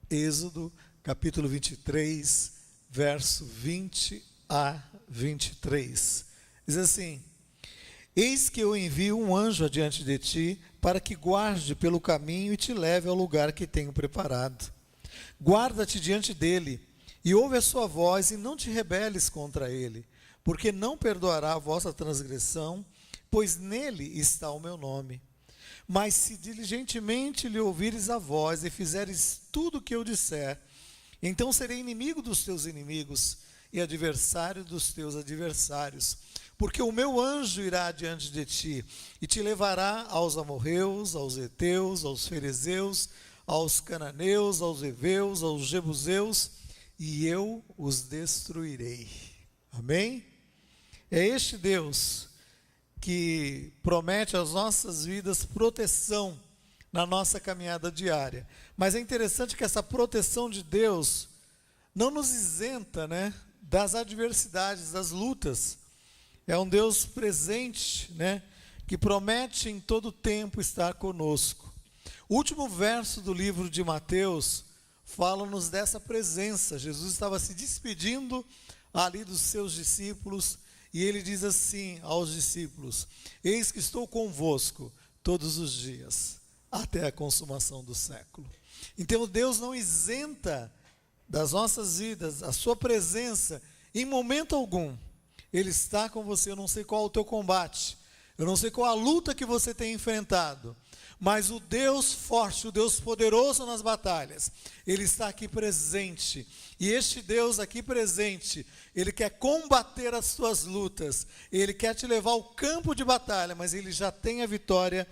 Êxodo, capítulo 23, verso 20 a 23. Diz assim: Eis que eu envio um anjo adiante de ti, para que guarde pelo caminho e te leve ao lugar que tenho preparado. Guarda-te diante dele, e ouve a sua voz, e não te rebeles contra ele, porque não perdoará a vossa transgressão, pois nele está o meu nome. Mas se diligentemente lhe ouvires a voz e fizeres tudo o que eu disser, então serei inimigo dos teus inimigos e adversário dos teus adversários. Porque o meu anjo irá diante de ti e te levará aos amorreus, aos heteus, aos ferezeus, aos cananeus, aos heveus, aos jebuseus, e eu os destruirei. Amém? É este Deus que promete às nossas vidas proteção na nossa caminhada diária. Mas é interessante que essa proteção de Deus não nos isenta, das adversidades, das lutas. É um Deus presente, que promete em todo tempo estar conosco. O último verso do livro de Mateus fala-nos dessa presença. Jesus estava se despedindo ali dos seus discípulos, e ele diz assim aos discípulos: Eis que estou convosco todos os dias, até a consumação do século. Então Deus não isenta das nossas vidas a sua presença em momento algum. Ele está com você. Eu não sei qual é o teu combate, eu não sei qual a luta que você tem enfrentado, mas o Deus forte, o Deus poderoso nas batalhas, Ele está aqui presente. E este Deus aqui presente, Ele quer combater as tuas lutas, Ele quer te levar ao campo de batalha, mas Ele já tem a vitória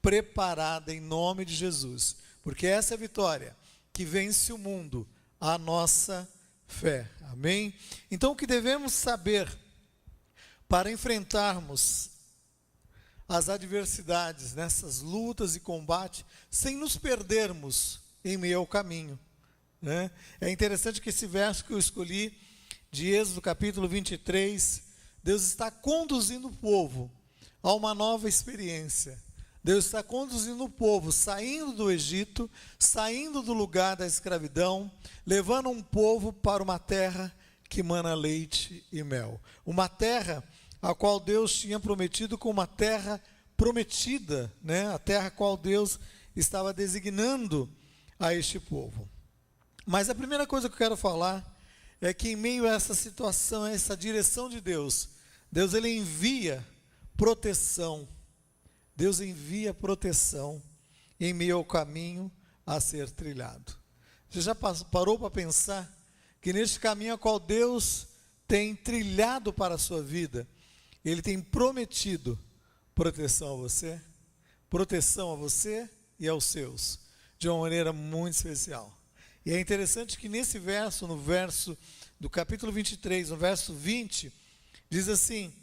preparada em nome de Jesus. Porque essa é a vitória que vence o mundo, a nossa fé. Amém? Então o que devemos saber para enfrentarmos as adversidades, nessas lutas e combate, sem nos perdermos em meio ao caminho, É interessante que esse verso que eu escolhi, de Êxodo capítulo 23, Deus está conduzindo o povo a uma nova experiência. Deus está conduzindo o povo, saindo do Egito, saindo do lugar da escravidão, levando um povo para uma terra que mana leite e mel. Uma terra a qual Deus tinha prometido como uma terra prometida, a terra a qual Deus estava designando a este povo. Mas a primeira coisa que eu quero falar é que em meio a essa situação, a essa direção de Deus, Ele envia proteção. Deus envia proteção em meio ao caminho a ser trilhado. Você já parou para pensar que neste caminho a qual Deus tem trilhado para a sua vida, Ele tem prometido proteção a você e aos seus, de uma maneira muito especial. E é interessante que nesse verso, no verso do capítulo 23, no verso 20, diz assim: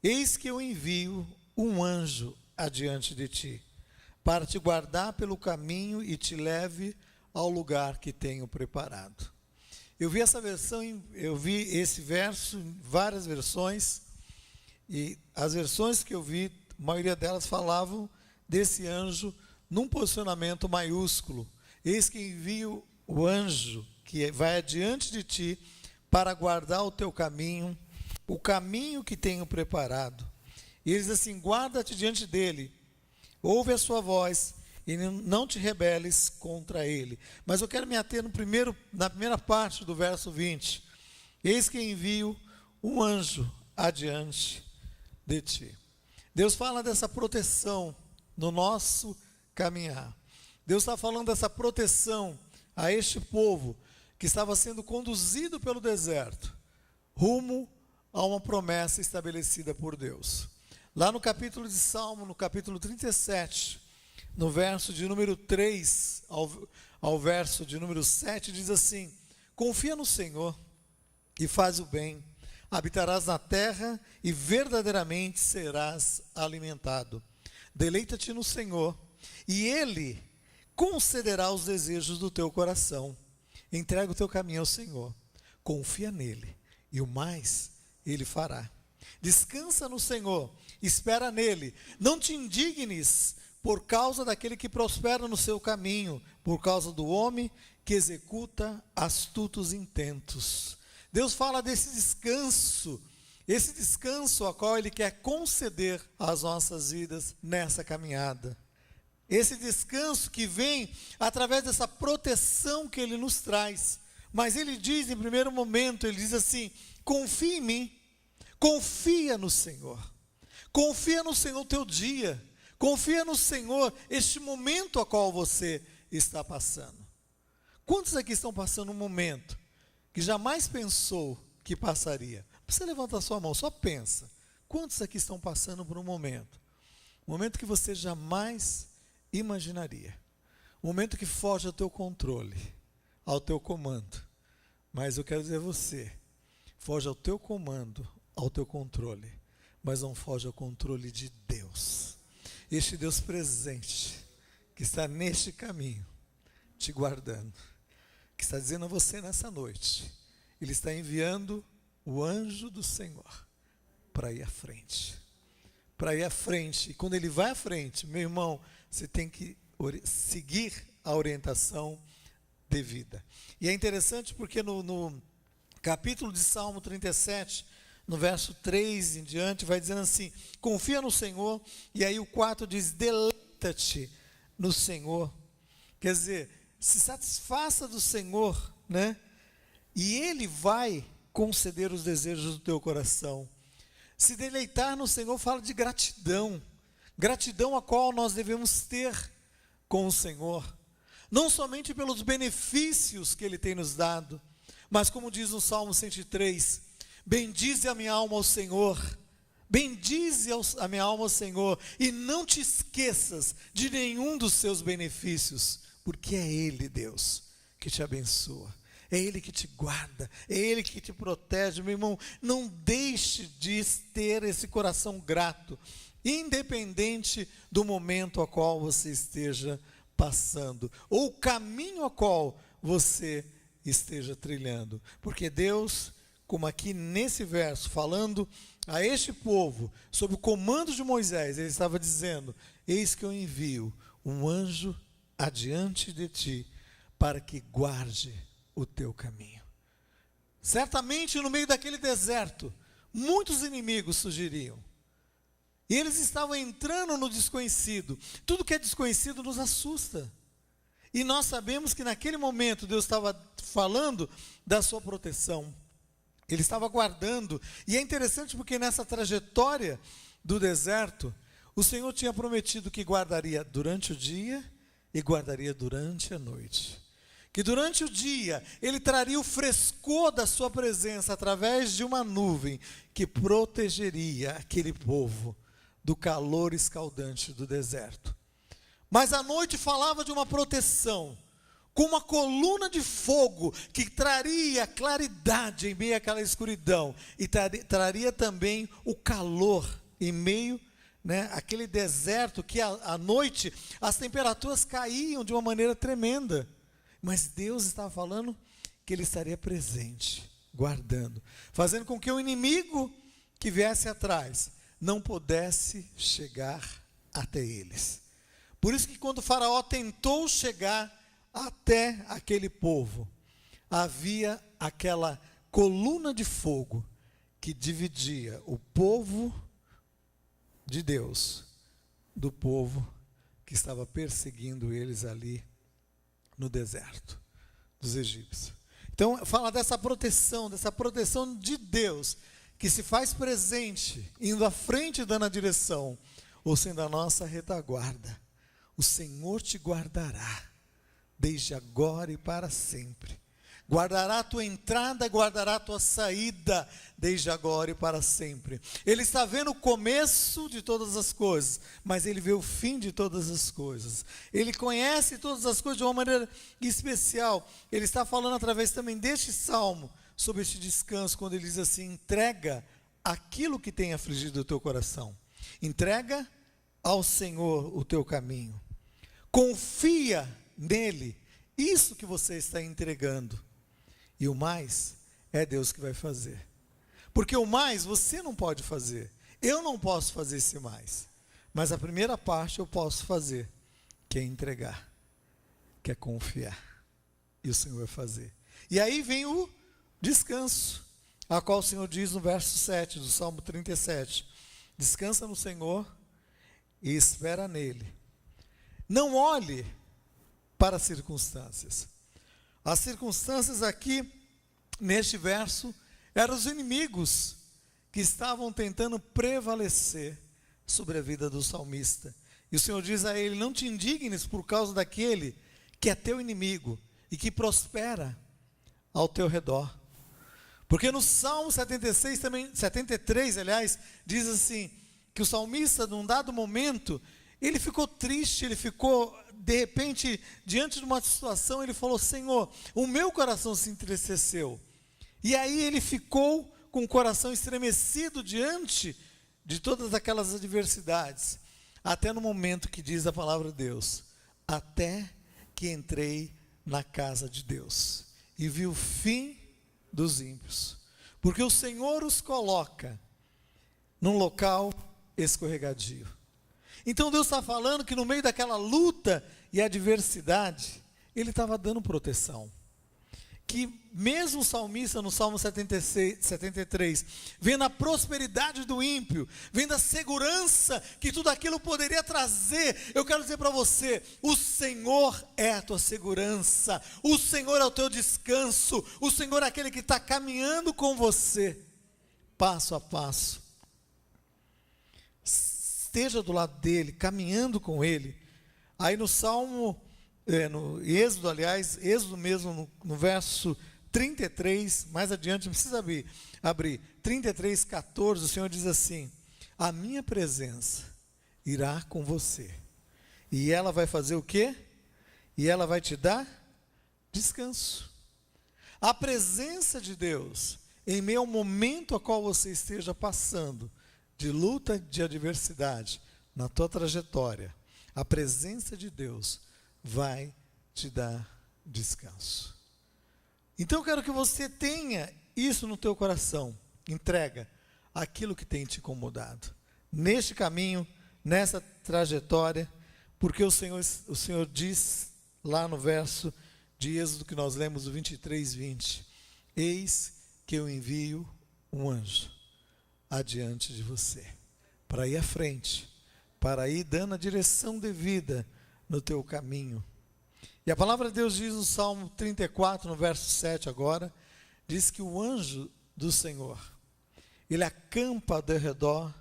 Eis que eu envio um anjo adiante de ti, para te guardar pelo caminho e te leve ao lugar que tenho preparado. Eu vi esse verso em várias versões, e as versões que eu vi, a maioria delas falavam desse anjo num posicionamento maiúsculo. Eis que envio o anjo que vai adiante de ti para guardar o teu caminho, o caminho que tenho preparado. E ele diz assim: guarda-te diante dele, ouve a sua voz e não te rebeles contra ele. Mas eu quero me ater na primeira parte do verso 20. Eis que envio um anjo adiante de ti. Deus fala dessa proteção no nosso caminhar. Deus está falando dessa proteção a este povo que estava sendo conduzido pelo deserto, rumo a uma promessa estabelecida por Deus. Lá no capítulo de Salmo, no capítulo 37, no verso de número 3 ao verso de número 7, diz assim: confia no Senhor e faz o bem, habitarás na terra e verdadeiramente serás alimentado. Deleita-te no Senhor e Ele concederá os desejos do teu coração. Entrega o teu caminho ao Senhor, confia nele e o mais Ele fará. Descansa no Senhor, espera nele, não te indignes por causa daquele que prospera no seu caminho, por causa do homem que executa astutos intentos. Deus fala desse descanso, esse descanso a qual Ele quer conceder às nossas vidas nessa caminhada. Esse descanso que vem através dessa proteção que Ele nos traz. Mas Ele diz em primeiro momento, Ele diz assim: confia em mim, confia no Senhor. Confia no Senhor o teu dia. Confia no Senhor este momento a qual você está passando. Quantos aqui estão passando um momento que jamais pensou que passaria? Você levanta a sua mão, só pensa. Quantos aqui estão passando por um momento que você jamais imaginaria? Um momento que foge ao teu controle, ao teu comando. Mas eu quero dizer a você, foge ao teu comando, ao teu controle, mas não foge ao controle de Deus. Este Deus presente, que está neste caminho, te guardando, que está dizendo a você nessa noite, Ele está enviando o anjo do Senhor para ir à frente. Para ir à frente. E quando Ele vai à frente, meu irmão, você tem que seguir a orientação devida. E é interessante porque no capítulo de Salmo 37, no verso 3 em diante, vai dizendo assim: confia no Senhor. E aí o 4 diz: deleita-te no Senhor. Quer dizer, se satisfaça do Senhor, né? E Ele vai conceder os desejos do teu coração. Se deleitar no Senhor fala de gratidão. Gratidão a qual nós devemos ter com o Senhor. Não somente pelos benefícios que Ele tem nos dado, mas como diz no Salmo 103, bendize a minha alma ao Senhor, bendize a minha alma ao Senhor, e não te esqueças de nenhum dos seus benefícios, porque é Ele, Deus, que te abençoa, é Ele que te guarda, é Ele que te protege. Meu irmão, não deixe de ter esse coração grato, independente do momento a qual você esteja passando, ou o caminho a qual você esteja trilhando, porque Deus, como aqui nesse verso, falando a este povo, sob o comando de Moisés, Ele estava dizendo: eis que eu envio um anjo adiante de ti, para que guarde o teu caminho. Certamente no meio daquele deserto, muitos inimigos surgiriam, e eles estavam entrando no desconhecido. Tudo que é desconhecido nos assusta. E nós sabemos que naquele momento Deus estava falando da sua proteção. Ele estava guardando. E é interessante porque nessa trajetória do deserto, o Senhor tinha prometido que guardaria durante o dia e guardaria durante a noite. Que durante o dia Ele traria o frescor da sua presença através de uma nuvem que protegeria aquele povo do calor escaldante do deserto. Mas à noite falava de uma proteção, com uma coluna de fogo que traria claridade em meio àquela escuridão, e traria também o calor em meio, àquele deserto que à noite as temperaturas caíam de uma maneira tremenda. Mas Deus estava falando que Ele estaria presente, guardando, fazendo com que o inimigo que viesse atrás não pudesse chegar até eles. Por isso que quando o faraó tentou chegar até aquele povo, havia aquela coluna de fogo que dividia o povo de Deus do povo que estava perseguindo eles ali no deserto dos egípcios. Então fala dessa proteção de Deus, que se faz presente, indo à frente e dando a direção, ou sendo a nossa retaguarda. O Senhor te guardará, desde agora e para sempre. Guardará a tua entrada, guardará a tua saída, desde agora e para sempre. Ele está vendo o começo de todas as coisas, mas Ele vê o fim de todas as coisas. Ele conhece todas as coisas de uma maneira especial. Ele está falando através também deste salmo, sobre este descanso, quando Ele diz assim: entrega aquilo que tem afligido o teu coração. Entrega ao Senhor o teu caminho. Confia nele, isso que você está entregando. E o mais é Deus que vai fazer. Porque o mais você não pode fazer. Eu não posso fazer esse mais. Mas a primeira parte eu posso fazer, que é entregar, que é confiar. e o Senhor vai fazer. E aí vem o descanso, a qual o Senhor diz no verso 7 do Salmo 37, descansa no Senhor e espera nele. Não olhe para as circunstâncias. As circunstâncias aqui, neste verso, eram os inimigos que estavam tentando prevalecer sobre a vida do salmista. E o Senhor diz a ele, não te indignes por causa daquele que é teu inimigo e que prospera ao teu redor. Porque no Salmo 76 também, 73, aliás, diz assim, que o salmista, num dado momento, ele ficou triste, ele ficou, de repente, diante de uma situação, ele falou, Senhor, o meu coração se entristeceu. E aí ele ficou com o coração estremecido diante de todas aquelas adversidades. Até no momento que diz a palavra de Deus, até que entrei na casa de Deus e vi o fim dos ímpios. Porque o Senhor os coloca num local escorregadio. Então Deus está falando que no meio daquela luta e adversidade, Ele estava dando proteção. Que mesmo o salmista no Salmo 73, vendo a prosperidade do ímpio, vendo a segurança que tudo aquilo poderia trazer, eu quero dizer para você, o Senhor é a tua segurança, o Senhor é o teu descanso, o Senhor é aquele que está caminhando com você, passo a passo. Esteja do lado dele, caminhando com ele. Aí no Salmo, no Êxodo, aliás, Êxodo mesmo, no verso 33, mais adiante, não precisa abrir 33, 14, o Senhor diz assim, a minha presença irá com você, e ela vai fazer o quê? E ela vai te dar descanso. A presença de Deus, em meio ao momento a qual você esteja passando, de luta, de adversidade, na tua trajetória, a presença de Deus vai te dar descanso. Então eu quero que você tenha isso no teu coração, entrega aquilo que tem te incomodado, neste caminho, nessa trajetória, porque o Senhor diz lá no verso de Êxodo que nós lemos, o 23, 20, eis que eu envio um anjo adiante de você, para ir à frente, para ir dando a direção devida no teu caminho. E a palavra de Deus diz no Salmo 34, no verso 7 agora, diz que o anjo do Senhor, ele acampa ao redor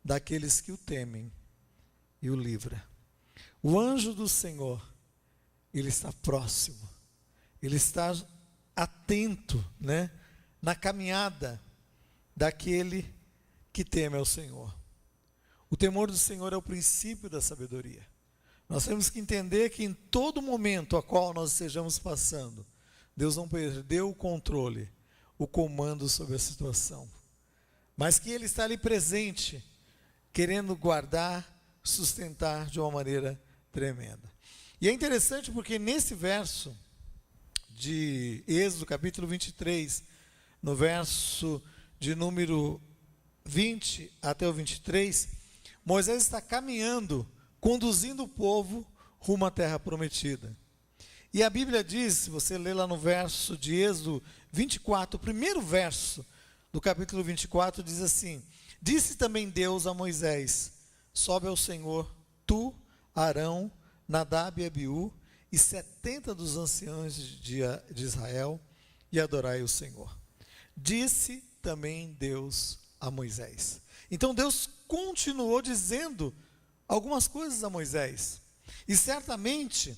daqueles que o temem e o livra. O anjo do Senhor, ele está próximo, ele está atento, na caminhada daquele que teme ao Senhor. O temor do Senhor é o princípio da sabedoria. Nós temos que entender que em todo momento a qual nós estejamos passando, Deus não perdeu o controle, o comando sobre a situação, mas que Ele está ali presente, querendo guardar, sustentar de uma maneira tremenda. E é interessante porque nesse verso de Êxodo, capítulo 23, no verso de número 20 até o 23, Moisés está caminhando, conduzindo o povo rumo à terra prometida. E a Bíblia diz, se você ler lá no verso de Êxodo 24, o primeiro verso do capítulo 24 diz assim, disse também Deus a Moisés, sobe ao Senhor, tu, Arão, Nadab e Abiú, e 70 dos anciãos de Israel, e adorai o Senhor. Disse também Deus a Moisés. Então Deus continuou dizendo algumas coisas a Moisés. E certamente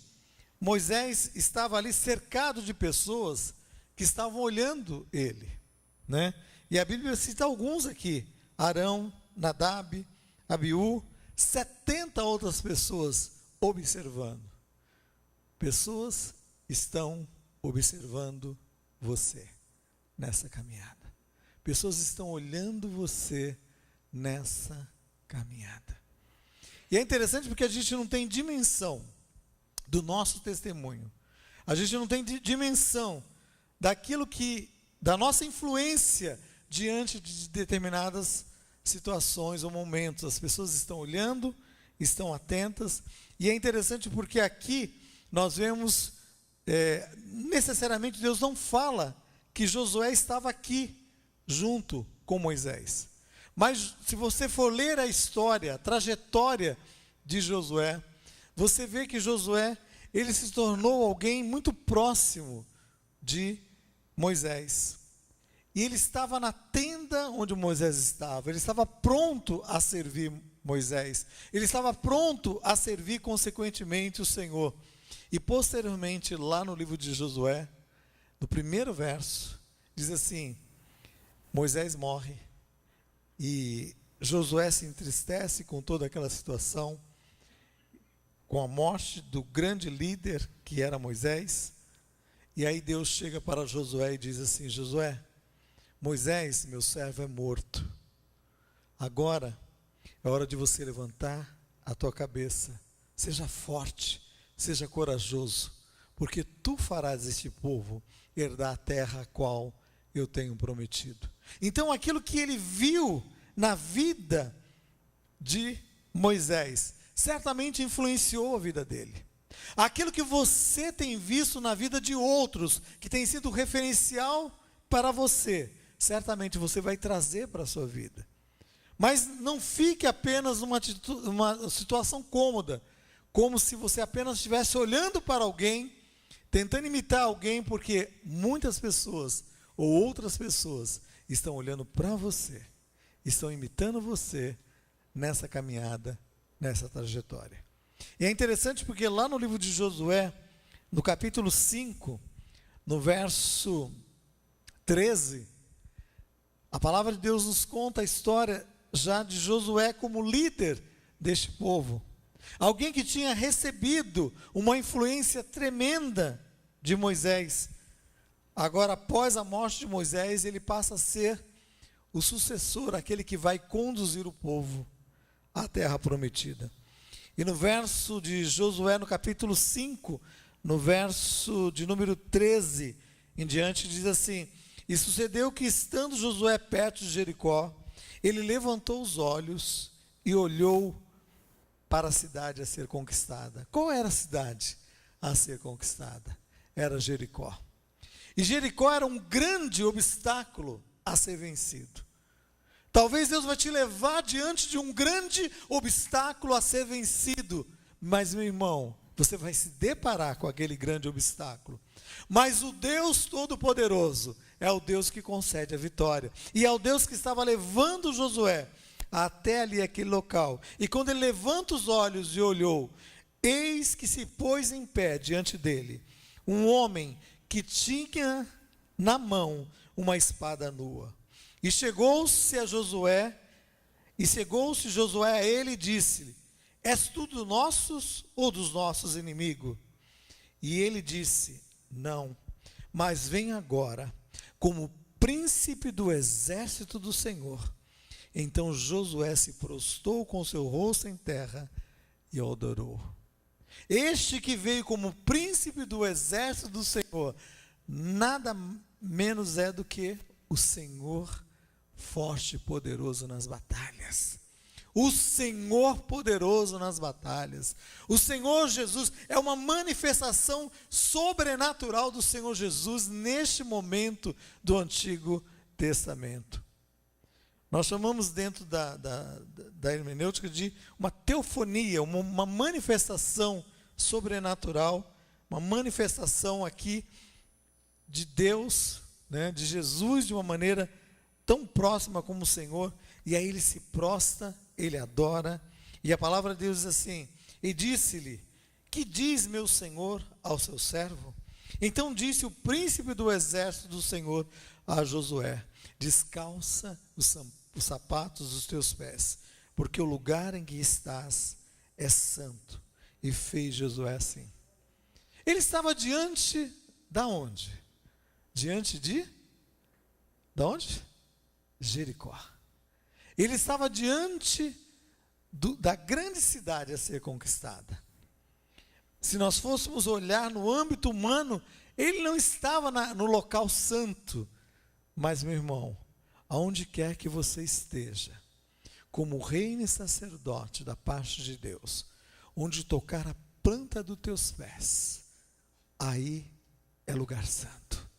Moisés estava ali cercado de pessoas que estavam olhando ele, E a Bíblia cita alguns aqui: Arão, Nadab, Abiú, 70 outras pessoas observando. Pessoas estão observando você nessa caminhada. Pessoas estão olhando você nessa caminhada. E é interessante porque a gente não tem dimensão do nosso testemunho. A gente não tem dimensão daquilo da nossa influência diante de determinadas situações ou momentos. As pessoas estão olhando, estão atentas. E é interessante porque aqui nós vemos necessariamente Deus não fala que Josué estava aqui junto com Moisés. Mas se você for ler a história, a trajetória de Josué, você vê que Josué, ele se tornou alguém muito próximo de Moisés. E ele estava na tenda onde Moisés estava, ele estava pronto a servir Moisés, ele estava pronto a servir consequentemente o Senhor. E posteriormente, lá no livro de Josué, no primeiro verso, diz assim: Moisés morre, e Josué se entristece com toda aquela situação, com a morte do grande líder que era Moisés. E aí Deus chega para Josué e diz assim: Josué, Moisés, meu servo, é morto. Agora é hora de você levantar a tua cabeça. Seja forte, seja corajoso, porque tu farás este povo herdar a terra a qual eu tenho prometido. Então aquilo que ele viu na vida de Moisés certamente influenciou a vida dele. Aquilo que você tem visto na vida de outros, que tem sido referencial para você, certamente você vai trazer para a sua vida. Mas não fique apenas numa situação cômoda, como se você apenas estivesse olhando para alguém, tentando imitar alguém, porque muitas pessoas ou outras pessoas estão olhando para você, estão imitando você nessa caminhada, nessa trajetória. E é interessante porque lá no livro de Josué, no capítulo 5, no verso 13, a palavra de Deus nos conta a história já de Josué como líder deste povo. Alguém que tinha recebido uma influência tremenda de Moisés. Agora, após a morte de Moisés, ele passa a ser o sucessor, aquele que vai conduzir o povo à terra prometida. E no verso de Josué, no capítulo 5, no verso de número 13 em diante, diz assim: E sucedeu que, estando Josué perto de Jericó, ele levantou os olhos e olhou para a cidade a ser conquistada. Qual era a cidade a ser conquistada? Era Jericó. E Jericó era um grande obstáculo a ser vencido. Talvez Deus vai te levar diante de um grande obstáculo a ser vencido, mas, meu irmão, você vai se deparar com aquele grande obstáculo. Mas o Deus Todo-Poderoso é o Deus que concede a vitória. E é o Deus que estava levando Josué até ali aquele local. E quando ele levanta os olhos e olhou, eis que se pôs em pé diante dele um homem que tinha na mão uma espada nua. E chegou-se Josué a ele e disse-lhe: És tu dos nossos ou dos nossos inimigos? E ele disse: Não, mas vem agora como príncipe do exército do Senhor. Então Josué se prostrou com seu rosto em terra e o adorou. Este que veio como príncipe do exército do Senhor, nada menos é do que o Senhor forte e poderoso nas batalhas. O Senhor poderoso nas batalhas. O Senhor Jesus é uma manifestação sobrenatural do Senhor Jesus neste momento do Antigo Testamento. Nós chamamos dentro da hermenêutica de uma teofonia, uma manifestação sobrenatural, uma manifestação aqui de Deus, né, de Jesus de uma maneira tão próxima como o Senhor. E aí ele se prostra, ele adora, e a palavra de Deus diz assim: E disse-lhe: Que diz meu Senhor ao seu servo? Então disse o príncipe do exército do Senhor a Josué: Descalça os sapatos dos teus pés, porque o lugar em que estás é santo. E fez Josué assim. Ele estava diante da onde? Diante de onde? Jericó. Ele estava diante da grande cidade a ser conquistada. Se nós fôssemos olhar no âmbito humano, ele não estava no local santo. Mas, meu irmão, aonde quer que você esteja, como reino e sacerdote da parte de Deus, onde tocar a planta dos teus pés, aí é lugar santo.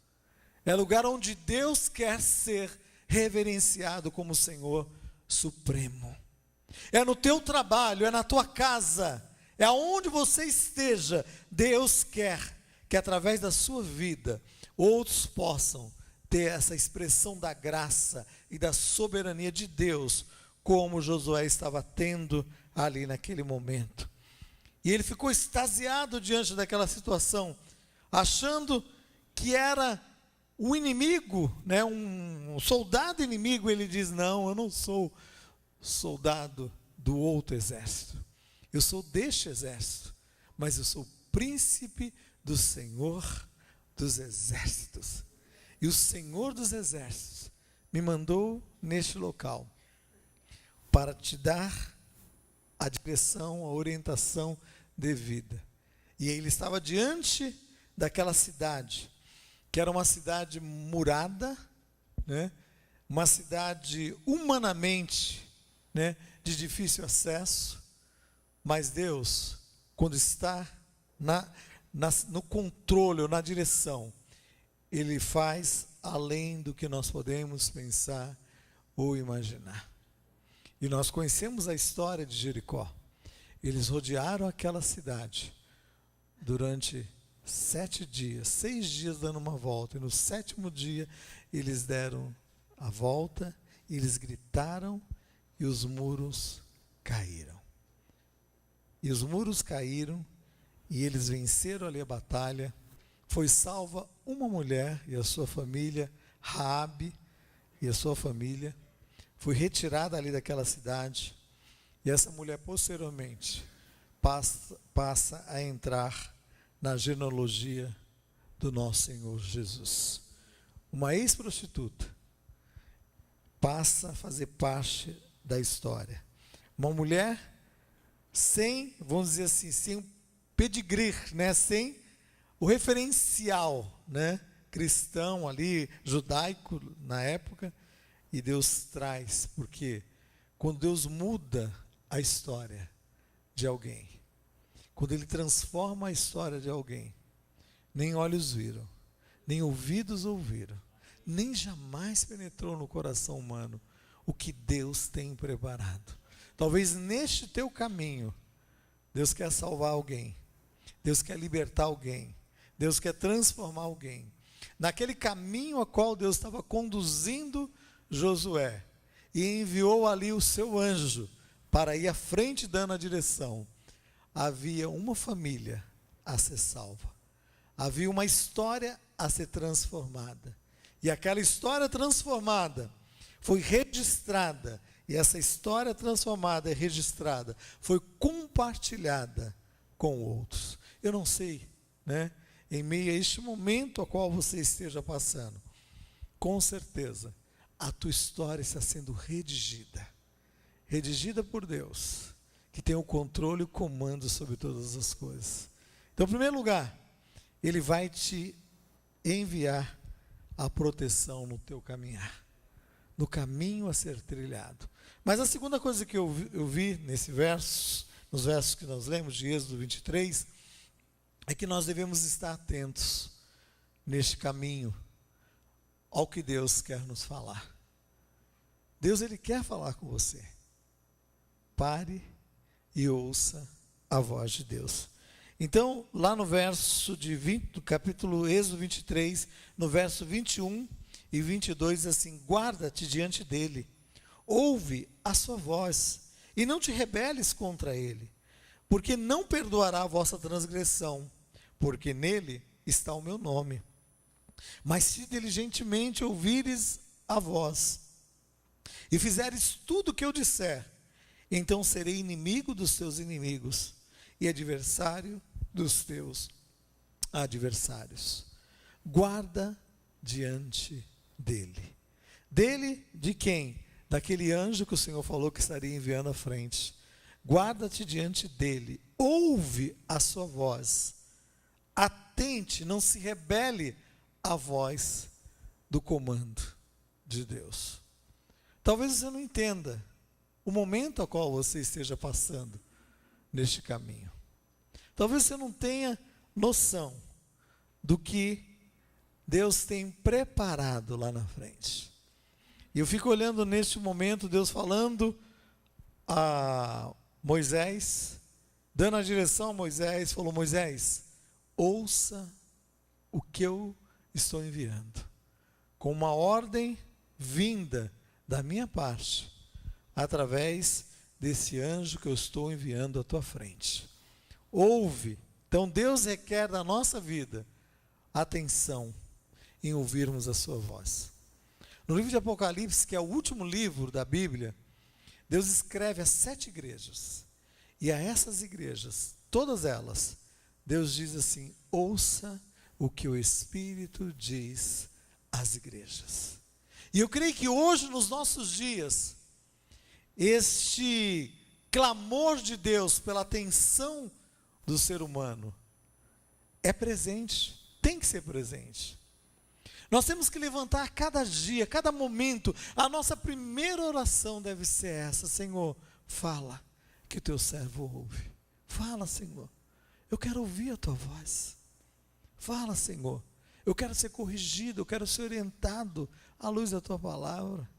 É lugar onde Deus quer ser reverenciado como Senhor supremo. É no teu trabalho, é na tua casa, é aonde você esteja. Deus quer que através da sua vida, outros possam ter essa expressão da graça e da soberania de Deus, como Josué estava tendo ali naquele momento. E ele ficou extasiado diante daquela situação, achando que era o inimigo, né, um soldado inimigo. Ele diz: não, eu não sou soldado do outro exército, eu sou deste exército, mas eu sou príncipe do Senhor dos exércitos. E o Senhor dos exércitos me mandou neste local para te dar a direção, a orientação devida. E ele estava diante daquela cidade, que era uma cidade murada, né? Uma cidade humanamente, né, de difícil acesso, mas Deus, quando está no controle ou na direção, Ele faz além do que nós podemos pensar ou imaginar. E nós conhecemos a história de Jericó. Eles rodearam aquela cidade durante 7 dias, 6 dias dando uma volta, e no 7º dia eles deram a volta, eles gritaram e os muros caíram. E os muros caíram e eles venceram ali a batalha. Foi salva uma mulher e a sua família, Raabe e a sua família. Foi retirada ali daquela cidade. E essa mulher posteriormente passa a entrar na genealogia do nosso Senhor Jesus. Uma ex-prostituta passa a fazer parte da história. Uma mulher sem, vamos dizer assim, sem um pedigree, né? Sem o referencial, né, cristão ali, judaico na época. E Deus traz, porque quando Deus muda a história de alguém, quando Ele transforma a história de alguém, nem olhos viram, nem ouvidos ouviram, nem jamais penetrou no coração humano o que Deus tem preparado. Talvez neste teu caminho, Deus quer salvar alguém, Deus quer libertar alguém, Deus quer transformar alguém. Naquele caminho a qual Deus estava conduzindo Josué, e enviou ali o seu anjo para ir à frente dando a direção, havia uma família a ser salva, havia uma história a ser transformada, e aquela história transformada foi registrada, e essa história transformada e registrada foi compartilhada com outros. Eu não sei, né, em meio a este momento a qual você esteja passando, com certeza a tua história está sendo redigida por Deus, que tem o controle e o comando sobre todas as coisas. Então, em primeiro lugar, Ele vai te enviar a proteção no teu caminhar, no caminho a ser trilhado. Mas a segunda coisa que eu vi nesse verso, nos versos que nós lemos de Êxodo 23, é que nós devemos estar atentos neste caminho ao que Deus quer nos falar. Deus, Ele quer falar com você. Pare e ouça a voz de Deus. Então, lá no verso do capítulo Êxodo 23, no verso 21 e 22, diz assim: guarda-te diante dele, ouve a sua voz, e não te rebeles contra ele, porque não perdoará a vossa transgressão, porque nele está o meu nome. Mas se diligentemente ouvires a voz, e fizeres tudo o que eu disser, então serei inimigo dos teus inimigos, e adversário dos teus adversários. Guarda diante dele. Dele, de quem? Daquele anjo que o Senhor falou que estaria enviando à frente. Guarda-te diante dele, ouve a sua voz, atente, não se rebele à voz do comando de Deus. Talvez você não entenda o momento a qual você esteja passando neste caminho. Talvez você não tenha noção do que Deus tem preparado lá na frente. E eu fico olhando neste momento, Deus falando a Moisés, dando a direção a Moisés, falou: Moisés, ouça o que eu estou enviando, com uma ordem vinda da minha parte, através desse anjo que eu estou enviando à tua frente. Ouve. Então Deus requer da nossa vida atenção em ouvirmos a sua voz. No livro de Apocalipse, que é o último livro da Bíblia, Deus escreve a 7 igrejas. E a essas igrejas, todas elas, Deus diz assim: ouça o que o Espírito diz às igrejas. E eu creio que hoje, nos nossos dias, este clamor de Deus pela atenção do ser humano é presente, tem que ser presente. Nós temos que levantar cada dia, cada momento. A nossa primeira oração deve ser essa: Senhor, fala, que o teu servo ouve. Fala, Senhor, eu quero ouvir a tua voz. Fala, Senhor, eu quero ser corrigido, eu quero ser orientado à luz da tua palavra.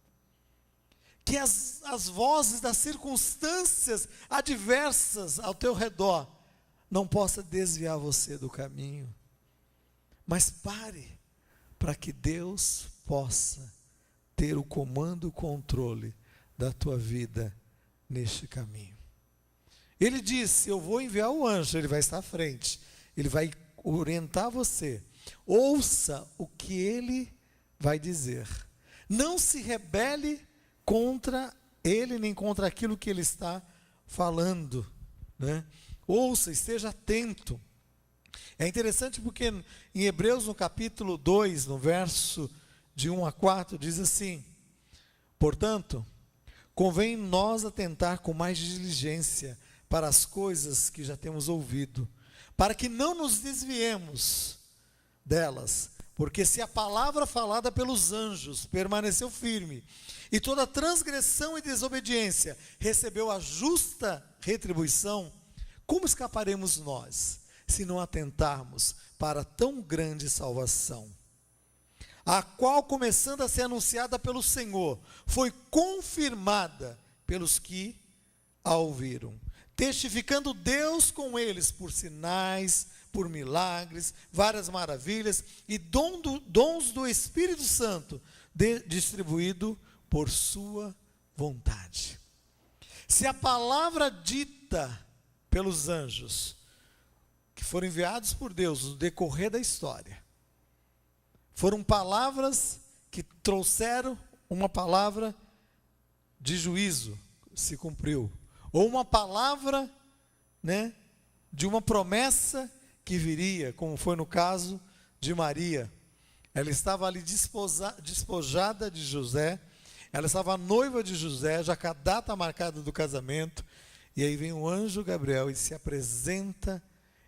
Que as vozes das circunstâncias adversas ao teu redor não possam desviar você do caminho. Mas pare, para que Deus possa ter o comando e o controle da tua vida neste caminho. Ele disse: eu vou enviar o anjo, ele vai estar à frente, ele vai orientar você. Ouça o que ele vai dizer. Não se rebele contra ele, nem contra aquilo que ele está falando, né? Ouça, esteja atento. É interessante porque em Hebreus, no capítulo 2, no verso de 1 a 4, diz assim: portanto, convém nós atentar com mais diligência para as coisas que já temos ouvido, para que não nos desviemos delas, porque se a palavra falada pelos anjos permaneceu firme, e toda transgressão e desobediência recebeu a justa retribuição, como escaparemos nós, se não atentarmos para tão grande salvação, a qual, começando a ser anunciada pelo Senhor, foi confirmada pelos que a ouviram, testificando Deus com eles por sinais, por milagres, várias maravilhas e dons do Espírito Santo, distribuído por sua vontade. Se a palavra dita pelos anjos, que foram enviados por Deus no decorrer da história, foram palavras que trouxeram uma palavra de juízo, se cumpriu, ou uma palavra, né, de uma promessa que viria, como foi no caso de Maria. Ela estava ali despojada de José, ela estava noiva de José, já com a data marcada do casamento, e aí vem o anjo Gabriel e se apresenta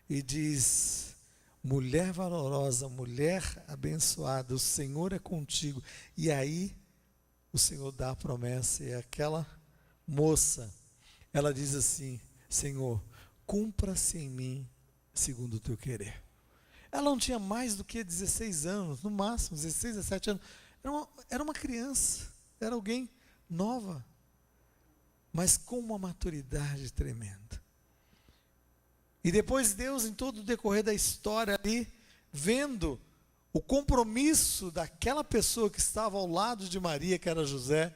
e diz: mulher valorosa, mulher abençoada, o Senhor é contigo. E aí o Senhor dá a promessa, e aquela moça, ela diz assim: Senhor, cumpra-se em mim segundo o teu querer. Ela não tinha mais do que 16 anos, no máximo 16, 17 anos, era uma criança, era alguém nova, mas com uma maturidade tremenda. E depois Deus, em todo o decorrer da história ali, vendo o compromisso daquela pessoa que estava ao lado de Maria, que era José,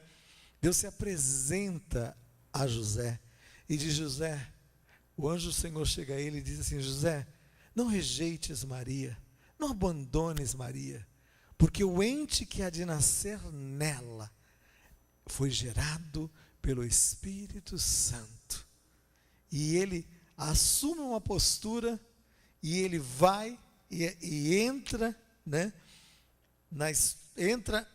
Deus se apresenta a José e diz: José, o anjo do Senhor chega a ele e diz assim: José, não rejeites Maria, não abandones Maria, porque o ente que há de nascer nela foi gerado pelo Espírito Santo. E ele assume uma postura, e ele vai e entra, né, entra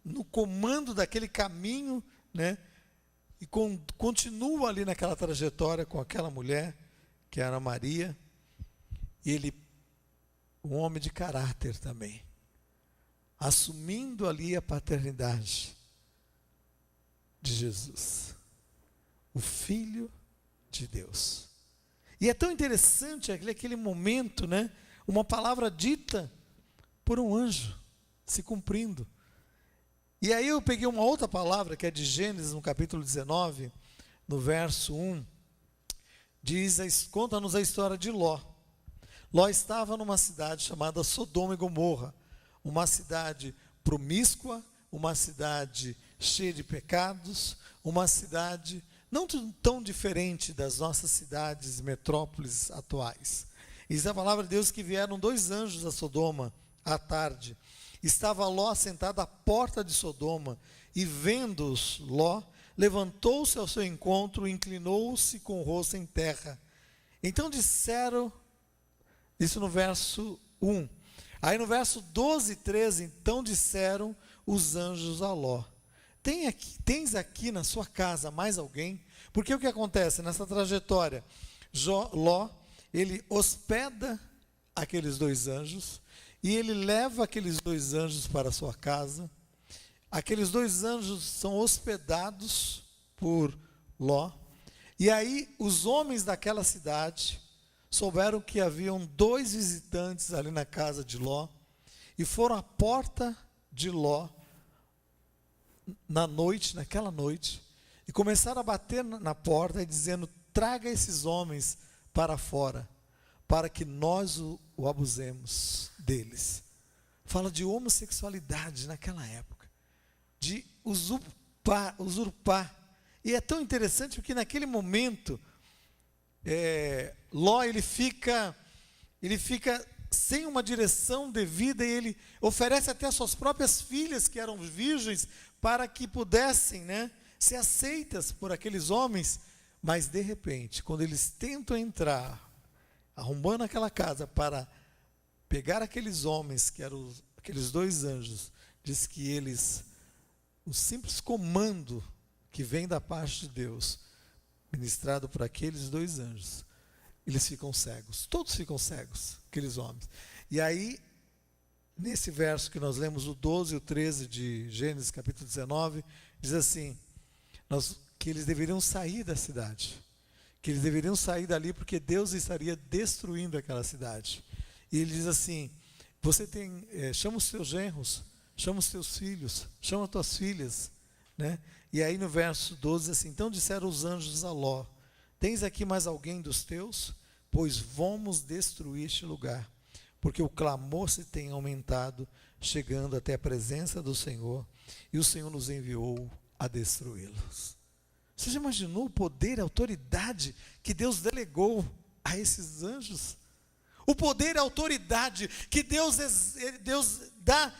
no comando daquele caminho, né, e continua ali naquela trajetória com aquela mulher, que era Maria. E ele, um homem de caráter também, assumindo ali a paternidade de Jesus, o Filho de Deus. E é tão interessante aquele momento, né? Uma palavra dita por um anjo, se cumprindo. E aí eu peguei uma outra palavra, que é de Gênesis, no capítulo 19, no verso 1, conta-nos a história de Ló. Ló estava numa cidade chamada Sodoma e Gomorra, uma cidade promíscua, uma cidade cheia de pecados, uma cidade não tão diferente das nossas cidades, metrópoles atuais. E diz a palavra de Deus que vieram 2 anjos a Sodoma à tarde. Estava Ló sentado à porta de Sodoma, e vendo-os, Ló levantou-se ao seu encontro e inclinou-se com o rosto em terra. Então disseram, isso no verso 1. Aí no verso 12 e 13, então disseram os anjos a Ló: tens aqui na sua casa mais alguém? Porque o que acontece nessa trajetória? Ló, ele hospeda aqueles 2 anjos, e ele leva aqueles 2 anjos para a sua casa. Aqueles 2 anjos são hospedados por Ló, e aí os homens daquela cidade souberam que haviam 2 visitantes ali na casa de Ló, e foram à porta de Ló naquela noite, e começaram a bater na porta e dizendo: traga esses homens para fora, para que nós o abusemos deles. Fala de homossexualidade naquela época, de usurpar. E é tão interessante porque naquele momento, Ló ele fica sem uma direção devida, e ele oferece até as suas próprias filhas, que eram virgens, para que pudessem, ser aceitas por aqueles homens. Mas de repente, quando eles tentam entrar, arrombando aquela casa para pegar aqueles homens, que eram aqueles 2 anjos, diz que eles, o simples comando que vem da parte de Deus, ministrado por aqueles 2 anjos, eles ficam cegos, todos ficam cegos, aqueles homens. E aí, nesse verso que nós lemos, o 12 e o 13 de Gênesis capítulo 19, diz assim, que eles deveriam sair da cidade, que eles deveriam sair dali, porque Deus estaria destruindo aquela cidade. E ele diz assim: chama os teus genros, chama os teus filhos, chama as tuas filhas, E aí no verso 12 diz assim: então disseram os anjos a Ló: tens aqui mais alguém dos teus? Pois vamos destruir este lugar, porque o clamor se tem aumentado, chegando até a presença do Senhor, e o Senhor nos enviou a destruí-los. Você já imaginou o poder e a autoridade que Deus delegou a esses anjos? O poder e a autoridade que Deus dá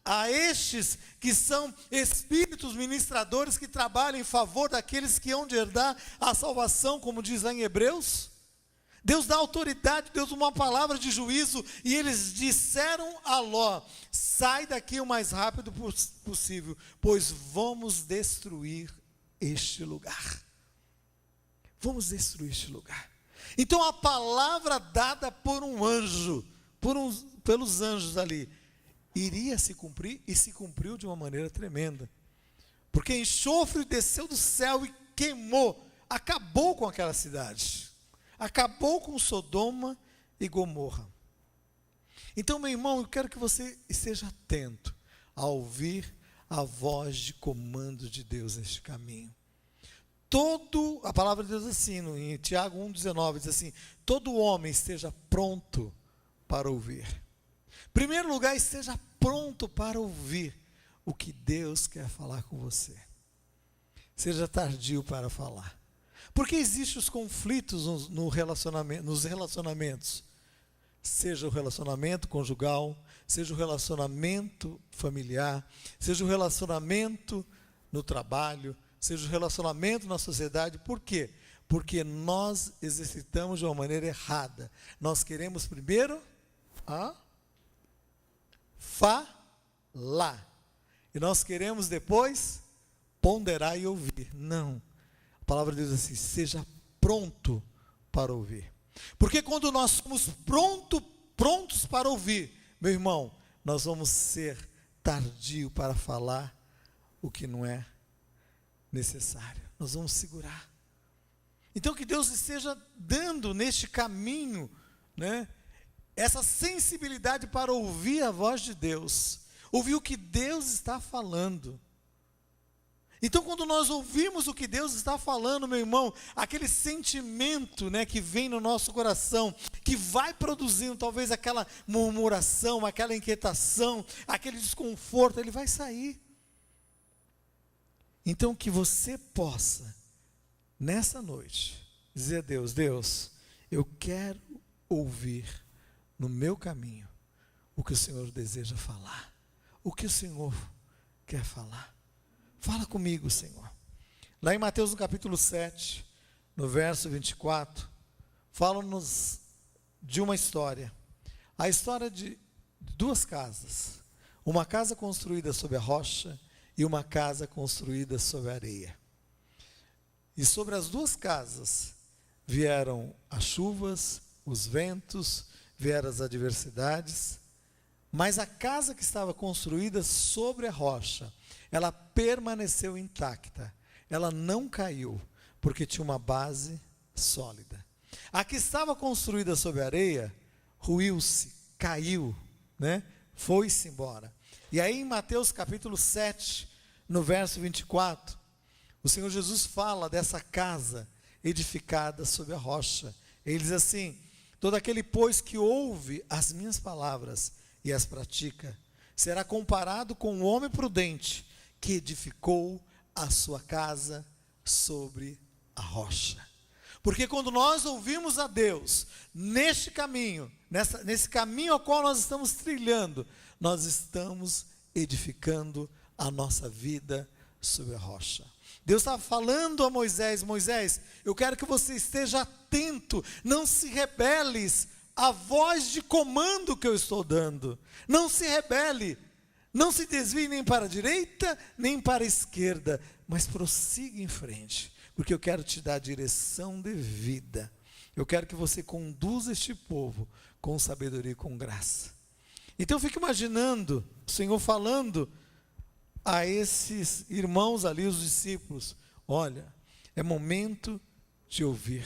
a estes que são espíritos ministradores, que trabalham em favor daqueles que hão de herdar a salvação, como diz lá em Hebreus. Deus dá autoridade, Deus dá uma palavra de juízo, e eles disseram a Ló: sai daqui o mais rápido possível, pois vamos destruir este lugar. Vamos destruir este lugar. Então a palavra dada por um anjo, pelos anjos ali, iria se cumprir, e se cumpriu de uma maneira tremenda. Porque enxofre desceu do céu e queimou, acabou com aquela cidade. Acabou com Sodoma e Gomorra. Então, meu irmão, eu quero que você esteja atento a ouvir a voz de comando de Deus neste caminho. A palavra de Deus assim, em Tiago 1,19, diz assim: todo homem esteja pronto para ouvir. Em primeiro lugar, esteja pronto para ouvir o que Deus quer falar com você. Seja tardio para falar. Porque existem os conflitos nos relacionamentos. Seja o relacionamento conjugal, seja o relacionamento familiar, seja o relacionamento no trabalho, seja o relacionamento na sociedade. Por quê? Porque nós exercitamos de uma maneira errada. Nós queremos primeiro falar. E nós queremos depois ponderar e ouvir. Não. A palavra de Deus diz assim: seja pronto para ouvir. Porque quando nós somos prontos para ouvir, meu irmão, nós vamos ser tardio para falar o que não é necessário. Nós vamos segurar. Então que Deus esteja dando neste caminho, essa sensibilidade para ouvir a voz de Deus, ouvir o que Deus está falando. Então, quando nós ouvimos o que Deus está falando, meu irmão, aquele sentimento, né, que vem no nosso coração, que vai produzindo talvez aquela murmuração, aquela inquietação, aquele desconforto, ele vai sair. Então, que você possa, nessa noite, dizer a Deus: Deus, eu quero ouvir no meu caminho o que o Senhor deseja falar, o que o Senhor quer falar. Fala comigo, Senhor. Lá em Mateus no capítulo 7, no verso 24, fala-nos de uma história. A história de duas casas. Uma casa construída sobre a rocha e uma casa construída sobre a areia. E sobre as duas casas vieram as chuvas, os ventos, vieram as adversidades. Mas a casa que estava construída sobre a rocha, ela permaneceu intacta, ela não caiu, porque tinha uma base sólida. A que estava construída sobre a areia, ruiu-se, caiu, né? Foi-se embora. E aí em Mateus capítulo 7, no verso 24, o Senhor Jesus fala dessa casa edificada sobre a rocha. Ele diz assim: todo aquele, pois, que ouve as minhas palavras e as pratica, será comparado com um homem prudente, que edificou a sua casa sobre a rocha. Porque quando nós ouvimos a Deus, neste caminho, nesse caminho ao qual nós estamos trilhando, nós estamos edificando a nossa vida sobre a rocha. Deus estava falando a Moisés: Moisés, eu quero que você esteja atento, não se rebeles à voz de comando que eu estou dando. Não se rebele, não se desvie nem para a direita, nem para a esquerda, mas prossiga em frente, porque eu quero te dar a direção de vida. Eu quero que você conduza este povo com sabedoria e com graça. Então eu fico imaginando o Senhor falando a esses irmãos ali, os discípulos: olha, é momento de ouvir,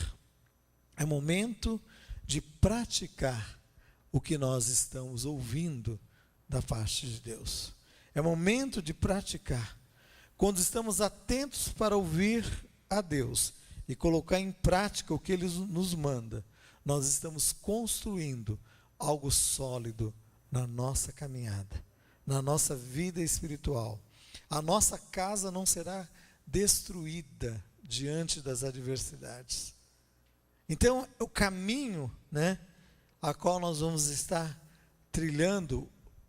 é momento de praticar o que nós estamos ouvindo da parte de Deus. É momento de praticar. Quando estamos atentos para ouvir a Deus e colocar em prática o que Ele nos manda, nós estamos construindo algo sólido na nossa caminhada, na nossa vida espiritual. A nossa casa não será destruída diante das adversidades. Então, o caminho, né, a qual nós vamos estar trilhando,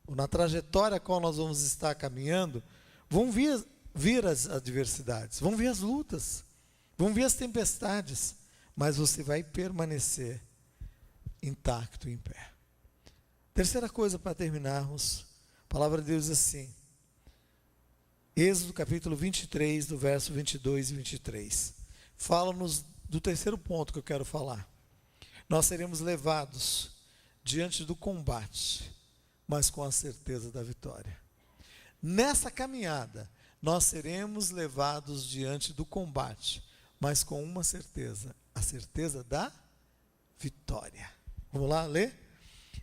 na trajetória a qual nós vamos estar caminhando, vão vir as adversidades, vão vir as lutas, vão vir as tempestades, mas você vai permanecer intacto, em pé. Terceira coisa para terminarmos, a palavra de Deus diz assim, Êxodo capítulo 23, do verso 22 e 23, fala-nos do terceiro ponto que eu quero falar. Nós seremos levados diante do combate, mas com a certeza da vitória. Nessa caminhada, nós seremos levados diante do combate, mas com uma certeza, a certeza da vitória. Vamos lá ler?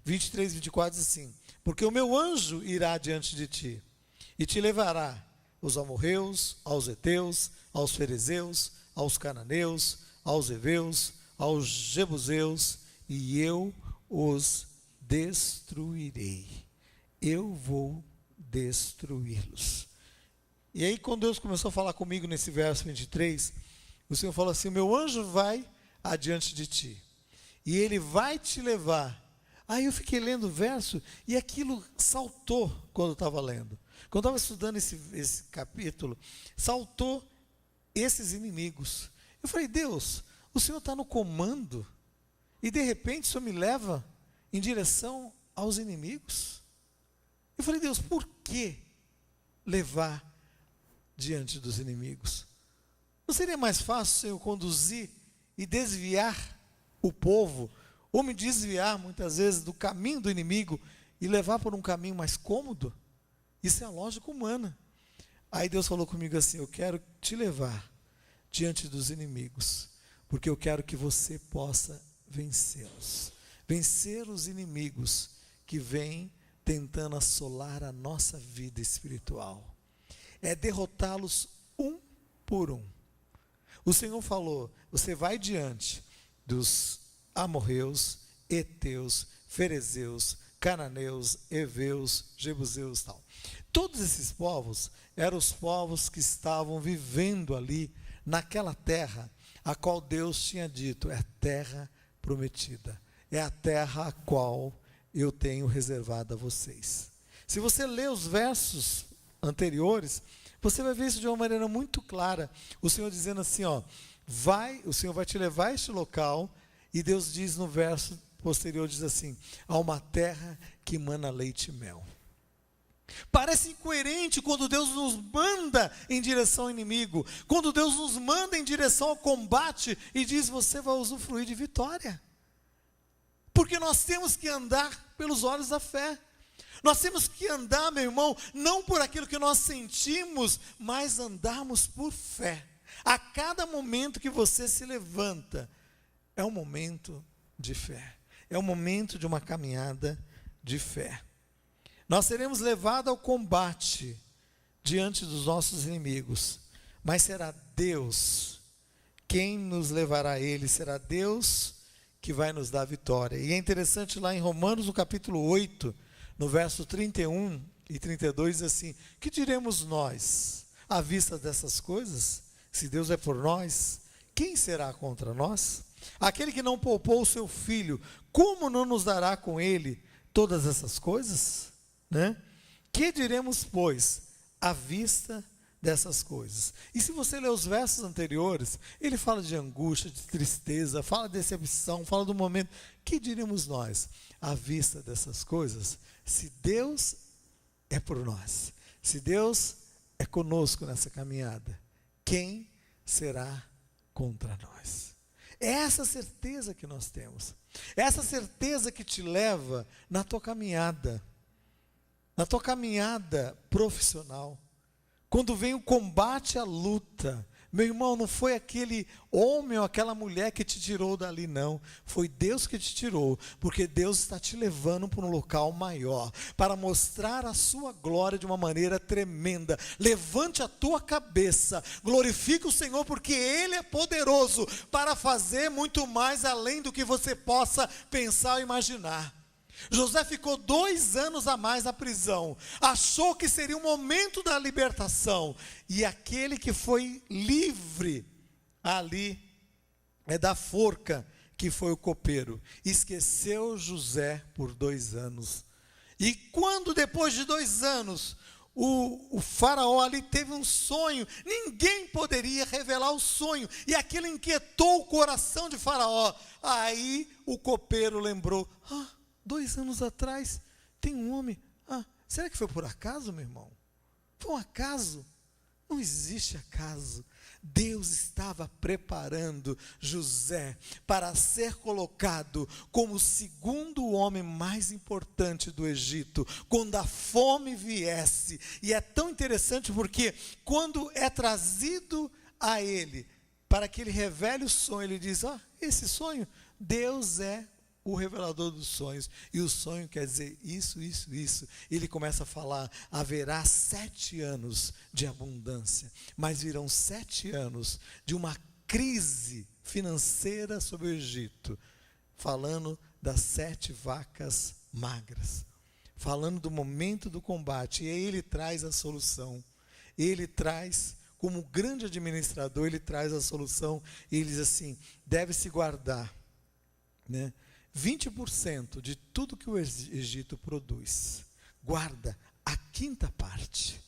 23, 24 diz assim: porque o meu anjo irá diante de ti, e te levará os amorreus, aos heteus, aos ferezeus, aos cananeus, aos heveus, aos jebuseus, e eu os destruirei. Eu vou destruí-los. E aí, quando Deus começou a falar comigo nesse verso 23, o Senhor falou assim: o meu anjo vai adiante de ti, e ele vai te levar. Aí eu fiquei lendo o verso, e aquilo saltou quando eu estava lendo. Quando eu estava estudando esse capítulo, saltou esses inimigos. Eu falei: Deus, o Senhor está no comando, e de repente o Senhor me leva em direção aos inimigos? Eu falei: Deus, por que levar diante dos inimigos? Não seria mais fácil, Senhor, conduzir e desviar o povo, ou me desviar muitas vezes do caminho do inimigo e levar por um caminho mais cômodo? Isso é a lógica humana. Aí Deus falou comigo assim: eu quero te levar diante dos inimigos, porque eu quero que você possa vencê-los. vencer os inimigos que vêm tentando assolar a nossa vida espiritual. É derrotá-los um por um. O Senhor falou, você vai diante dos amorreus, heteus, ferezeus, cananeus, heveus, jebuseus, tal. Todos esses povos eram os povos que estavam vivendo ali naquela terra, a qual Deus tinha dito, é a terra prometida, é a terra a qual eu tenho reservado a vocês. Se você ler os versos anteriores, você vai ver isso de uma maneira muito clara. O Senhor dizendo assim, ó, o Senhor vai te levar a este local, e Deus diz no verso posterior, diz assim, há uma terra que mana leite e mel. Parece incoerente quando Deus nos manda em direção ao inimigo, quando Deus nos manda em direção ao combate e diz, você vai usufruir de vitória. Porque nós temos que andar pelos olhos da fé. Nós temos que andar, meu irmão, não por aquilo que nós sentimos, mas andarmos por fé. A cada momento que você se levanta, é um momento de fé. É um momento de uma caminhada de fé. Nós seremos levados ao combate diante dos nossos inimigos, mas será Deus quem nos levará a ele, será Deus que vai nos dar vitória. E é interessante lá em Romanos, no capítulo 8, no verso 31 e 32, diz assim, que diremos nós à vista dessas coisas? Se Deus é por nós, quem será contra nós? Aquele que não poupou o seu filho, como não nos dará com ele todas essas coisas? Né? Que diremos, pois, à vista dessas coisas? E se você ler os versos anteriores, ele fala de angústia, de tristeza, fala de decepção, fala do momento. Que diremos nós à vista dessas coisas? Se Deus é por nós, se Deus é conosco nessa caminhada, quem será contra nós? É essa certeza que nós temos, é essa certeza que te leva na tua caminhada profissional, quando vem o combate, a luta. Meu irmão, não foi aquele homem ou aquela mulher que te tirou dali, não. Foi Deus que te tirou, porque Deus está te levando para um local maior, para mostrar a sua glória de uma maneira tremenda. Levante a tua cabeça, glorifique o Senhor, porque Ele é poderoso para fazer muito mais além do que você possa pensar ou imaginar. José ficou 2 anos a mais na prisão, achou que seria o momento da libertação, e aquele que foi livre ali, da forca, que foi o copeiro, esqueceu José por 2 anos, e quando depois de 2 anos, o faraó ali teve um sonho, ninguém poderia revelar o sonho, e aquilo inquietou o coração de faraó. Aí o copeiro lembrou, 2 anos atrás, tem um homem, será que foi por acaso, meu irmão? Foi um acaso? Não existe acaso. Deus estava preparando José para ser colocado como o segundo homem mais importante do Egito, quando a fome viesse. E é tão interessante porque quando é trazido a ele, para que ele revele o sonho, ele diz, esse sonho, Deus é o revelador dos sonhos, e o sonho quer dizer isso, isso, isso. Ele começa a falar, haverá 7 anos de abundância, mas virão 7 anos de uma crise financeira sobre o Egito, falando das 7 vacas magras, falando do momento do combate, e aí ele traz a solução, ele traz, como grande administrador, ele traz a solução, e ele diz assim, deve-se guardar, 20% de tudo que o Egito produz, guarda a 5ª parte.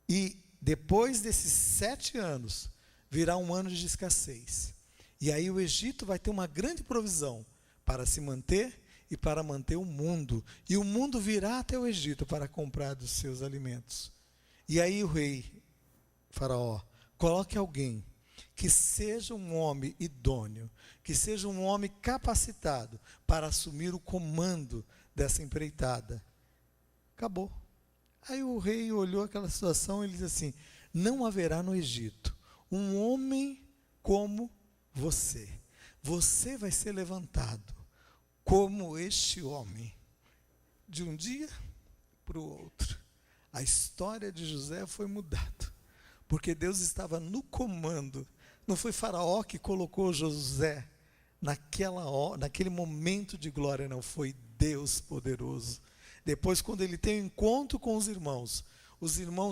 E depois desses 7 anos, virá um ano de escassez. E aí o Egito vai ter uma grande provisão para se manter e para manter o mundo. E o mundo virá até o Egito para comprar dos seus alimentos. E aí o rei, faraó, coloque alguém que seja um homem idôneo, que seja um homem capacitado para assumir o comando dessa empreitada. Acabou. Aí o rei olhou aquela situação e ele disse assim, não haverá no Egito um homem como você. Você vai ser levantado como este homem, de um dia para o outro, a história de José foi mudada, porque Deus estava no comando. Não foi Faraó que colocou José naquele momento de glória, não, foi Deus poderoso. Depois, quando ele tem um encontro com os irmãos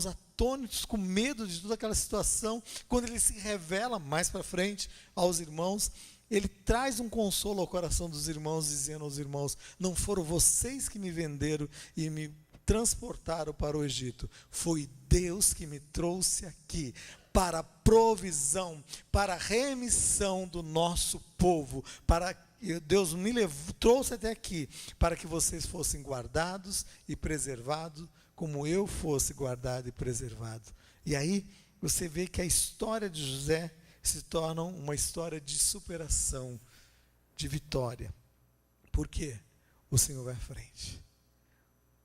atônitos, com medo de toda aquela situação, quando ele se revela mais para frente aos irmãos, ele traz um consolo ao coração dos irmãos, dizendo aos irmãos: não foram vocês que me venderam e me transportaram para o Egito, foi Deus que me trouxe aqui, para a provisão, para a remissão do nosso povo, Deus me trouxe até aqui, para que vocês fossem guardados e preservados, como eu fosse guardado e preservado. E aí, você vê que a história de José se torna uma história de superação, de vitória. Por quê? O Senhor vai à frente.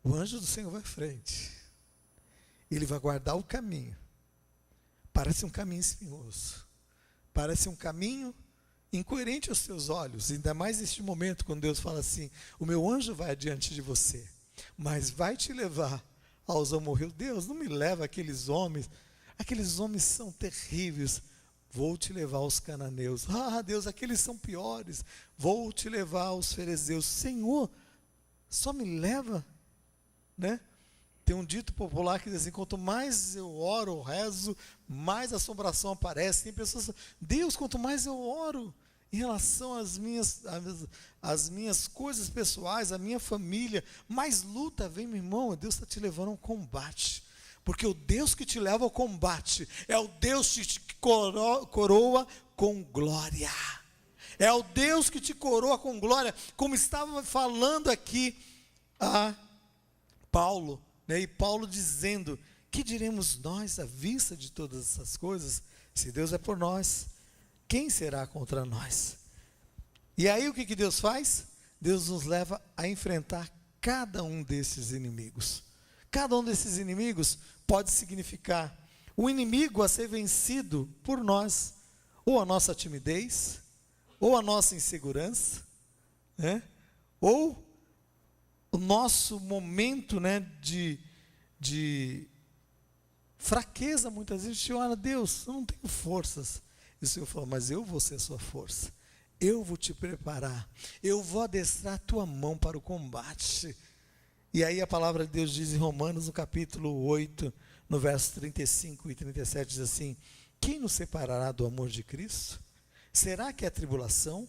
O anjo do Senhor vai à frente. Ele vai guardar o caminho. Parece um caminho espinhoso. Parece um caminho incoerente aos seus olhos. Ainda mais neste momento, quando Deus fala assim: o meu anjo vai adiante de você, mas vai te levar aos amorreus. Deus, não me leva aqueles homens são terríveis. Vou te levar aos cananeus. Ah, Deus, aqueles são piores. Vou te levar aos fariseus. Senhor, só me leva, né? Tem um dito popular que diz assim: quanto mais eu oro, rezo, mais assombração aparece. Tem pessoas: Deus, quanto mais eu oro em relação às minhas coisas pessoais, à minha família, mais luta vem, meu irmão. Deus está te levando a um combate, porque o Deus que te leva ao combate é o Deus que te coroa com glória. É o Deus que te coroa com glória, como estava falando aqui a Paulo, né? E Paulo dizendo: que diremos nós à vista de todas essas coisas? Se Deus é por nós, quem será contra nós? E aí o que Deus faz? Deus nos leva a enfrentar cada um desses inimigos. Cada um desses inimigos pode significar um inimigo a ser vencido por nós, ou a nossa timidez, ou a nossa insegurança, né? Ou o nosso momento, né, de fraqueza. Muitas vezes a gente olha: Deus, eu não tenho forças. E o Senhor fala: mas eu vou ser a sua força, eu vou te preparar, eu vou adestrar a tua mão para o combate. E aí a palavra de Deus diz em Romanos, no capítulo 8, no verso 35 e 37, diz assim: quem nos separará do amor de Cristo? Será que é a tribulação?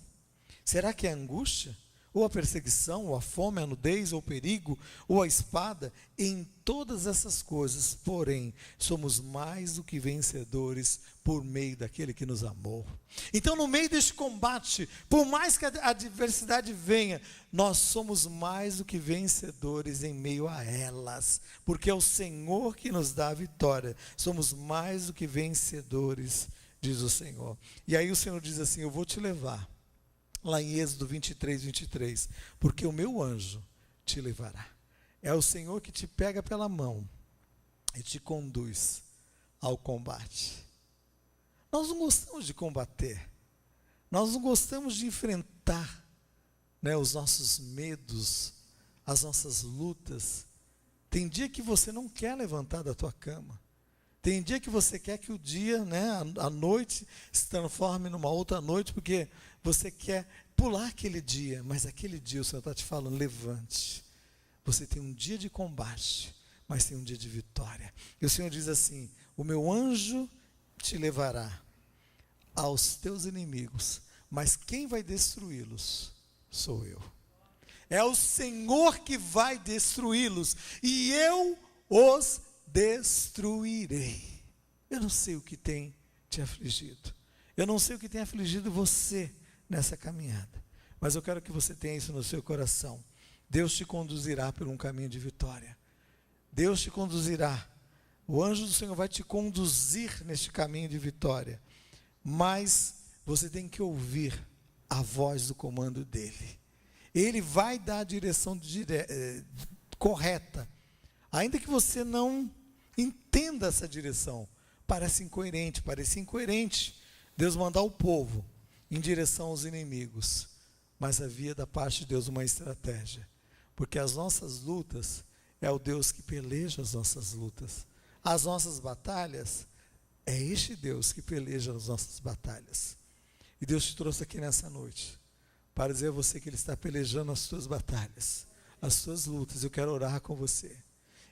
Será que é a angústia? Ou a perseguição, ou a fome, a nudez, ou o perigo, ou a espada? Em todas essas coisas, porém, somos mais do que vencedores por meio daquele que nos amou. Então, no meio deste combate, por mais que a adversidade venha, nós somos mais do que vencedores em meio a elas, porque é o Senhor que nos dá a vitória. Somos mais do que vencedores, diz o Senhor. E aí o Senhor diz assim: eu vou te levar. Lá em Êxodo 23, 23, porque o meu anjo te levará. É o Senhor que te pega pela mão e te conduz ao combate. Nós não gostamos de combater, nós não gostamos de enfrentar, né, os nossos medos, as nossas lutas. Tem dia que você não quer levantar da tua cama. Tem dia que você quer que o dia, né, a noite se transforme numa outra noite, porque você quer pular aquele dia, mas aquele dia o Senhor está te falando: levante. Você tem um dia de combate, mas tem um dia de vitória. E o Senhor diz assim: o meu anjo te levará aos teus inimigos, mas quem vai destruí-los sou eu. É o Senhor que vai destruí-los, e eu os destruirei. Eu não sei o que tem te afligido, eu não sei o que tem afligido você nessa caminhada, mas eu quero que você tenha isso no seu coração. Deus te conduzirá por um caminho de vitória. Deus te conduzirá. O anjo do Senhor vai te conduzir neste caminho de vitória, mas você tem que ouvir a voz do comando dele. Ele vai dar a direção correta, ainda que você não entenda essa direção. Parece incoerente Deus mandar o povo em direção aos inimigos, mas havia da parte de Deus uma estratégia, porque as nossas lutas é o Deus que peleja as nossas lutas, as nossas batalhas é este Deus que peleja as nossas batalhas. E Deus te trouxe aqui nessa noite para dizer a você que Ele está pelejando as suas batalhas, as suas lutas. Eu quero orar com você,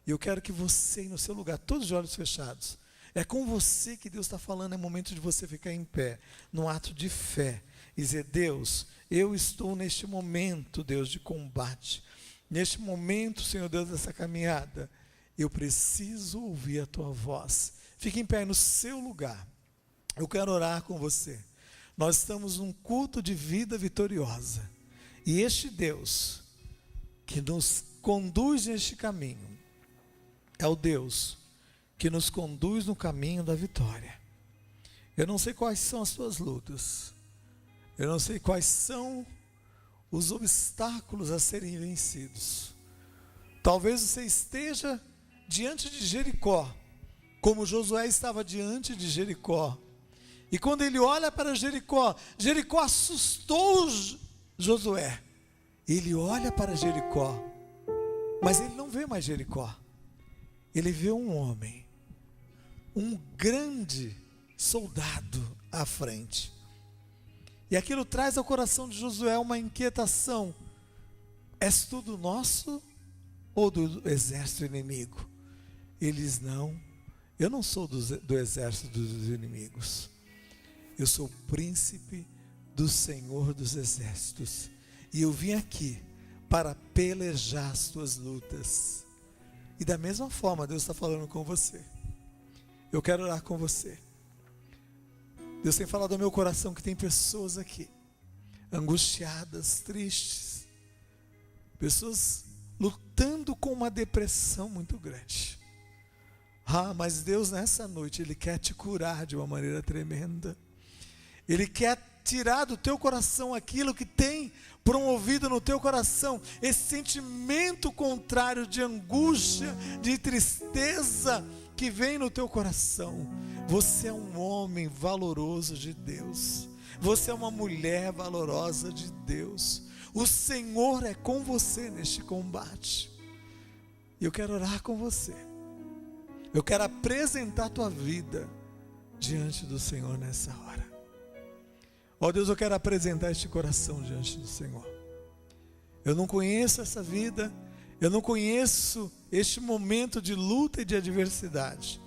e eu quero que você, no seu lugar, todos de olhos fechados, é com você que Deus está falando. É momento de você ficar em pé, num ato de fé, e dizer: Deus, eu estou neste momento, Deus, de combate, neste momento, Senhor Deus, dessa caminhada, eu preciso ouvir a Tua voz. Fique em pé no seu lugar, eu quero orar com você. Nós estamos num culto de vida vitoriosa, e este Deus que nos conduz neste caminho, é o Deus que nos conduz no caminho da vitória. Eu não sei quais são as suas lutas, eu não sei quais são os obstáculos a serem vencidos. Talvez você esteja diante de Jericó, como Josué estava diante de Jericó, e quando ele olha para Jericó, Jericó assustou Josué. Ele olha para Jericó, mas ele não vê mais Jericó, ele vê um homem, um grande soldado à frente. E aquilo traz ao coração de Josué uma inquietação: és tu do nosso ou do exército inimigo? Eles: não, eu não sou do exército dos inimigos, eu sou o príncipe do Senhor dos exércitos, e eu vim aqui para pelejar as tuas lutas. E da mesma forma Deus está falando com você. Eu quero orar com você. Deus tem falado ao meu coração que tem pessoas aqui angustiadas, tristes, pessoas lutando com uma depressão muito grande. Mas Deus nessa noite, Ele quer te curar de uma maneira tremenda. Ele quer tirar do teu coração aquilo que tem promovido no teu coração, esse sentimento contrário de angústia, de tristeza que vem no teu coração. Você é um homem valoroso de Deus, você é uma mulher valorosa de Deus. O Senhor é com você neste combate, e eu quero orar com você. Eu quero apresentar a tua vida diante do Senhor nessa hora. Ó Deus, eu quero apresentar este coração diante do Senhor. Eu não conheço essa vida, eu não conheço este momento de luta e de adversidade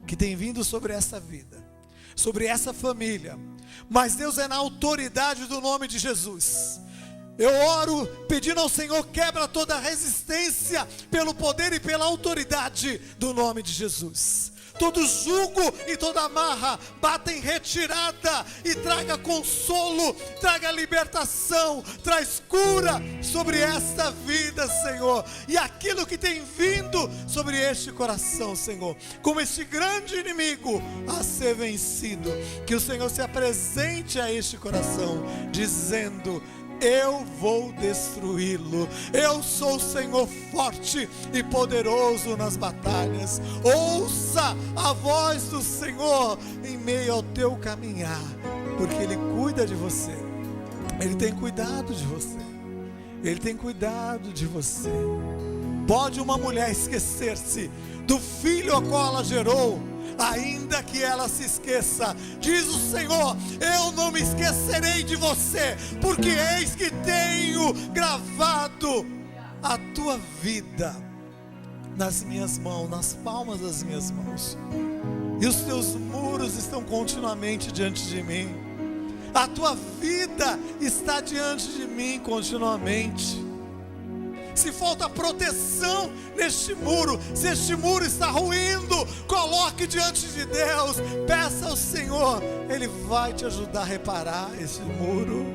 que tem vindo sobre essa vida, sobre essa família, mas Deus, é na autoridade do nome de Jesus. Eu oro pedindo ao Senhor: quebra toda resistência pelo poder e pela autoridade do nome de Jesus. Todo jugo e toda amarra bata em retirada, e traga consolo, traga libertação, traz cura sobre esta vida, Senhor, e aquilo que tem vindo sobre este coração, Senhor, como este grande inimigo a ser vencido, que o Senhor se apresente a este coração, dizendo: eu vou destruí-lo. Eu sou o Senhor forte e poderoso nas batalhas. Ouça a voz do Senhor em meio ao teu caminhar, porque Ele cuida de você. Ele tem cuidado de você. Ele tem cuidado de você. Pode uma mulher esquecer-se do filho ao qual ela gerou, ainda que ela se esqueça, diz o Senhor: eu não me esquecerei de você, porque eis que tenho gravado a tua vida nas minhas mãos, nas palmas das minhas mãos, e os teus muros estão continuamente diante de mim. A tua vida está diante de mim continuamente. Se falta proteção neste muro, se este muro está ruindo, coloque diante de Deus, peça ao Senhor, Ele vai te ajudar a reparar esse muro.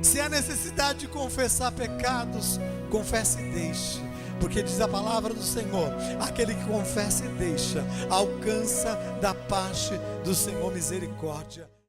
Se há necessidade de confessar pecados, confesse e deixe, porque diz a palavra do Senhor: aquele que confessa e deixa, alcança da parte do Senhor misericórdia.